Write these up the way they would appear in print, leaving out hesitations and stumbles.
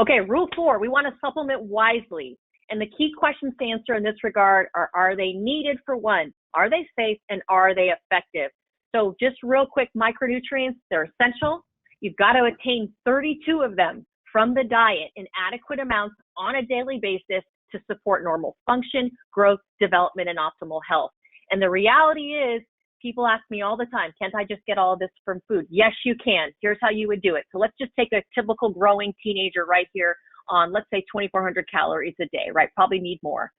Okay, rule 4, we want to supplement wisely. And the key questions to answer in this regard are they needed for one? Are they safe and are they effective? So just real quick, micronutrients, they're essential. You've got to attain 32 of them from the diet in adequate amounts on a daily basis to support normal function, growth, development, and optimal health. And the reality is, people ask me all the time, can't I just get all of this from food? Yes, you can. Here's how you would do it. So let's just take a typical growing teenager right here on, let's say, 2,400 calories a day, right? Probably need more.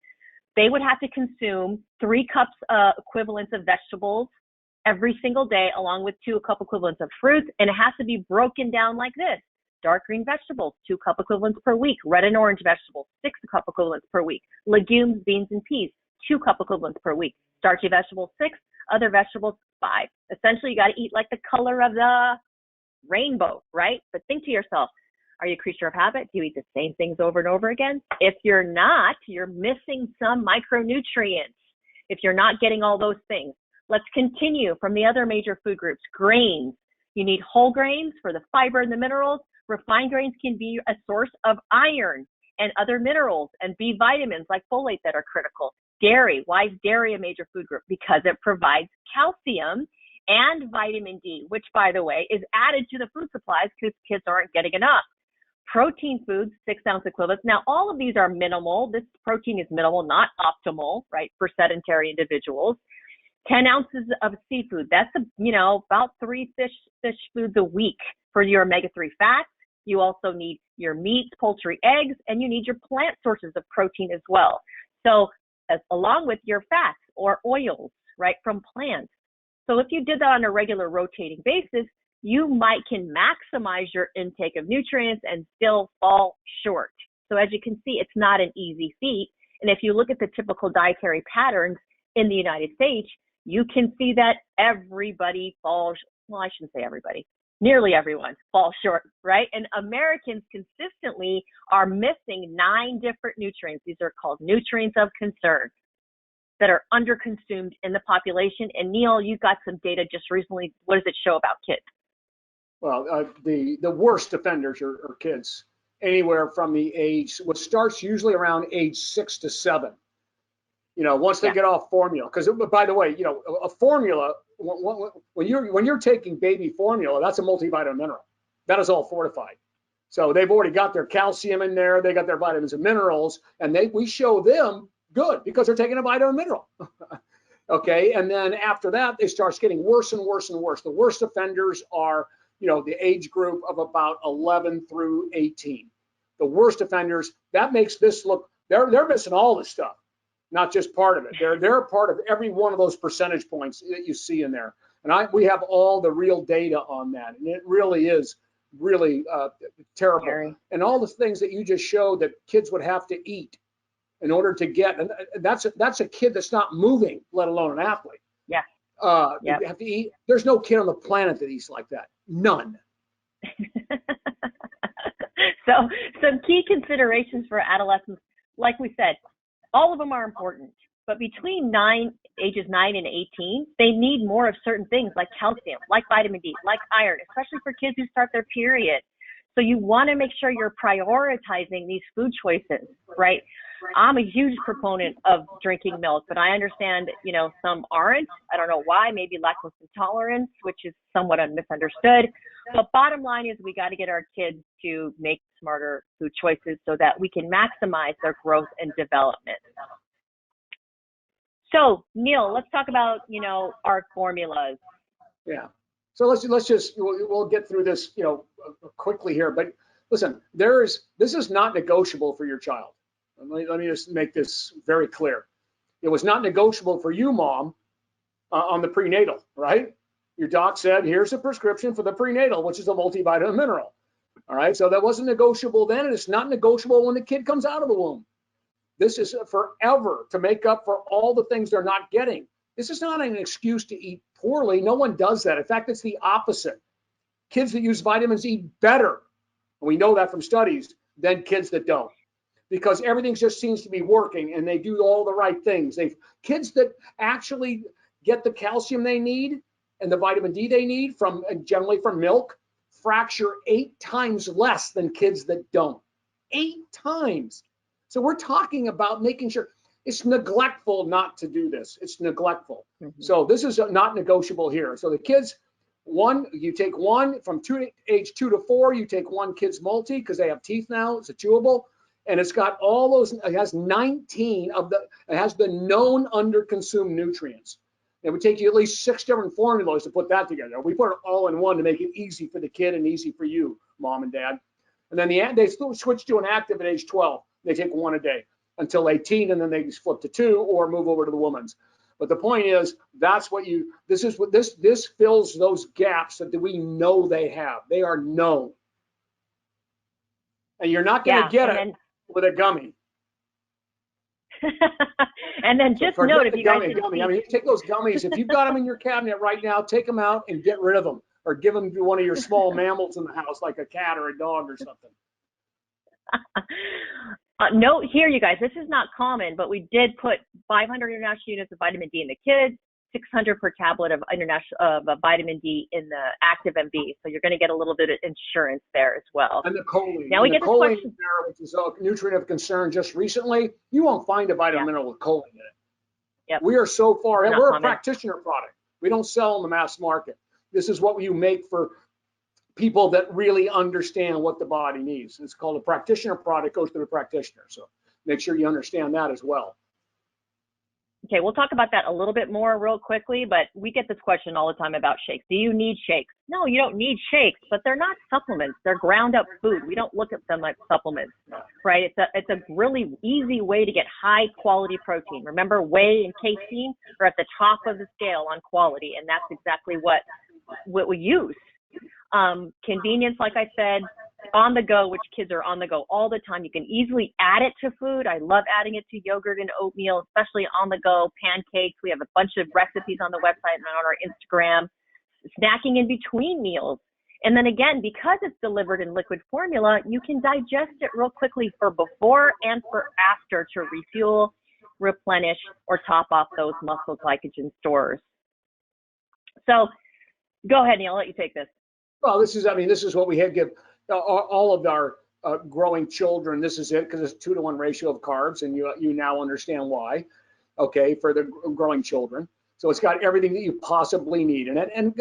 They would have to consume 3 cups equivalents of vegetables every single day, along with 2 cup equivalents of fruits. And it has to be broken down like this. Dark green vegetables, 2 cup equivalents per week. Red and orange vegetables, 6 cup equivalents per week. Legumes, beans, and peas, 2 cup equivalents per week. Starchy vegetables, 6. Other vegetables, 5. Essentially, you got to eat like the color of the rainbow, right? But think to yourself, are you a creature of habit? Do you eat the same things over and over again? If you're not, you're missing some micronutrients. If you're not getting all those things. Let's continue from the other major food groups. Grains. You need whole grains for the fiber and the minerals. Refined grains can be a source of iron and other minerals and B vitamins like folate that are critical. Dairy. Why is dairy a major food group? Because it provides calcium and vitamin D, which, by the way, is added to the food supplies because kids aren't getting enough. Protein foods, 6-ounce equivalents. Now, all of these are minimal. This protein is minimal, not optimal, right, for sedentary individuals. 10 ounces of seafood. That's, about 3 fish foods a week for your omega-3 fats. You also need your meats, poultry, eggs, and you need your plant sources of protein as well. So, along with your fats or oils, right, from plants. So if you did that on a regular rotating basis, you can maximize your intake of nutrients and still fall short. So as you can see, it's not an easy feat. And if you look at the typical dietary patterns in the United States, you can see that everybody falls, well, I shouldn't say everybody, nearly everyone falls short, right? And Americans consistently are missing 9 different nutrients. These are called nutrients of concern that are underconsumed in the population. And Neal, you got some data just recently. What does it show about kids? Well, the worst offenders are kids, anywhere from the age, what starts usually around age 6 to 7. Once they get off formula, because by the way, a formula, when you're taking baby formula, that's a multivitamin mineral. That is all fortified. So they've already got their calcium in there, they got their vitamins and minerals, and we show them good because they're taking a vitamin mineral. Okay, and then after that, it starts getting worse and worse and worse. The worst offenders are, the age group of about 11 through 18. The worst offenders, that makes this look, they're missing all this stuff. Not just part of it. They're a part of every one of those percentage points that you see in there. And we have all the real data on that. And it really is really terrible. Scary. And all the things that you just showed that kids would have to eat in order to get, and that's a kid that's not moving, let alone an athlete. Yeah. You have to eat. There's no kid on the planet that eats like that. None. So some key considerations for adolescents, like we said, all of them are important, but between ages 9 and 18, they need more of certain things like calcium, like vitamin D, like iron, especially for kids who start their period. So you want to make sure you're prioritizing these food choices, right? I'm a huge proponent of drinking milk, but I understand, some aren't. I don't know why, maybe lactose intolerance, which is somewhat misunderstood. But bottom line is we got to get our kids to make smarter food choices so that we can maximize their growth and development. So, Neal, let's talk about, our formulas. Yeah. So let's just, we'll get through this, quickly here. But listen, this is not negotiable for your child. Let me just make this very clear. It was not negotiable for you, Mom, on the prenatal, right? Your doc said, here's a prescription for the prenatal, which is a multivitamin mineral. All right, so that wasn't negotiable then, and it's not negotiable when the kid comes out of the womb. This is forever to make up for all the things they're not getting. This is not an excuse to eat poorly. No one does that. In fact, it's the opposite. Kids that use vitamins eat better, and we know that from studies, than kids that don't, because everything just seems to be working and they do all the right things. Kids that actually get the calcium they need and the vitamin D they need generally from milk fracture 8 times less than kids that don't. 8 times. So we're talking about making sure. It's neglectful not to do this. It's neglectful. So this is not negotiable here. So the kids, you take one from age 2 to 4, you take one kid's multi because they have teeth now. It's a chewable. And it's got all those, it has 19 of it has the known underconsumed nutrients. It would take you at least 6 different formulas to put that together. We put it all in one to make it easy for the kid and easy for you, mom and dad. And then they switch to an active at age 12. They take one a day until 18, and then they just flip to 2 or move over to the woman's. But the point is, this fills those gaps that we know they have. They are known. And you're not going to get it with a gummy. And then just note, if you guys gummy. I mean, take those gummies. If you've got them in your cabinet right now, take them out and get rid of them, or give them to one of your small mammals in the house, like a cat or a dog or something. Note here, you guys, this is not common, but we did put 500 international units of vitamin D in the kids, 600 per tablet of vitamin D in the active MB. So you're going to get a little bit of insurance there as well. And the choline. Now we get this question, there, which is a nutrient of concern just recently. You won't find a vitamin mineral with choline in it. Yep. We are so far, and we're common. a practitioner product. We don't sell in the mass market. This is what you make for people that really understand what the body needs. It's called a practitioner product, goes to the practitioner. So make sure you understand that as well. Okay, we'll talk about that a little bit more real quickly, but we get this question all the time about shakes. Do you need shakes? No, you don't need shakes, but they're not supplements. They're ground up food. We don't look at them like supplements, right? It's a really easy way to get high quality protein. Remember, whey and casein are at the top of the scale on quality, and that's exactly what we use. Convenience, like I said, on the go, which kids are on the go all the time. You can easily add it to food. I love adding it to yogurt and oatmeal, especially on the go, pancakes. We have a bunch of recipes on the website and on our Instagram, snacking in between meals. And then again, because it's delivered in liquid formula, you can digest it real quickly for before and for after to refuel, replenish, or top off those muscle glycogen stores. So go ahead, Neal, I'll let you take this. Well, this is what we have give all of our growing children. This is it, because it's a 2-to-1 ratio of carbs, and you now understand why. Okay, for the growing children. So it's got everything that you possibly need in it. And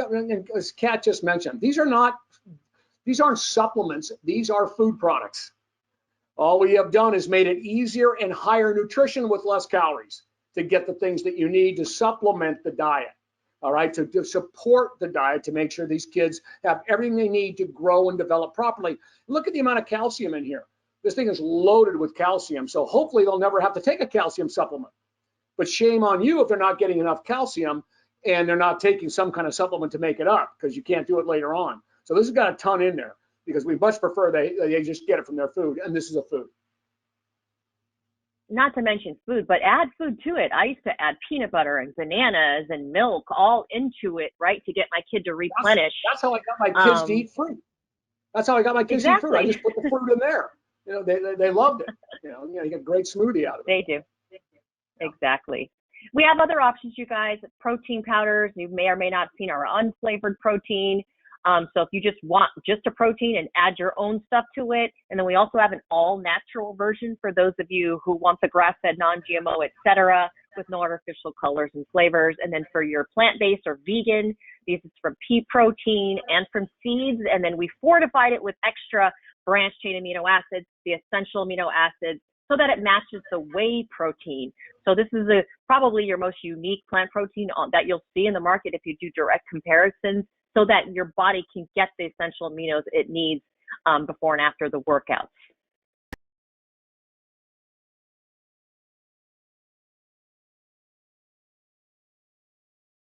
as Kat just mentioned, these aren't supplements. These are food products. All we have done is made it easier and higher nutrition with less calories to get the things that you need to supplement the diet. All right, to support the diet, to make sure these kids have everything they need to grow and develop properly. Look at the amount of calcium in here. This thing is loaded with calcium, so hopefully they'll never have to take a calcium supplement. But shame on you if they're not getting enough calcium and they're not taking some kind of supplement to make it up, because you can't do it later on. So this has got a ton in there, because we much prefer they just get it from their food, and this is a food. Not to mention food, but add food to it. I used to add peanut butter and bananas and milk all into it, right, to get my kid to replenish. That's how I got my kids to eat fruit. That's how I got my kids to eat fruit. I just put the fruit in there. You know, they loved it. You get a great smoothie out of it. They do. Exactly. We have other options, you guys. Protein powders. You may or may not have seen our unflavored protein. So if you just want just a protein and add your own stuff to it. And then we also have an all natural version for those of you who want the grass-fed, non-GMO, etc., with no artificial colors and flavors. And then for your plant-based or vegan, these is from pea protein and from seeds. And then we fortified it with extra branched chain amino acids, the essential amino acids, so that it matches the whey protein. So this is probably your most unique plant protein that you'll see in the market if you do direct comparisons, so that your body can get the essential aminos it needs before and after the workouts.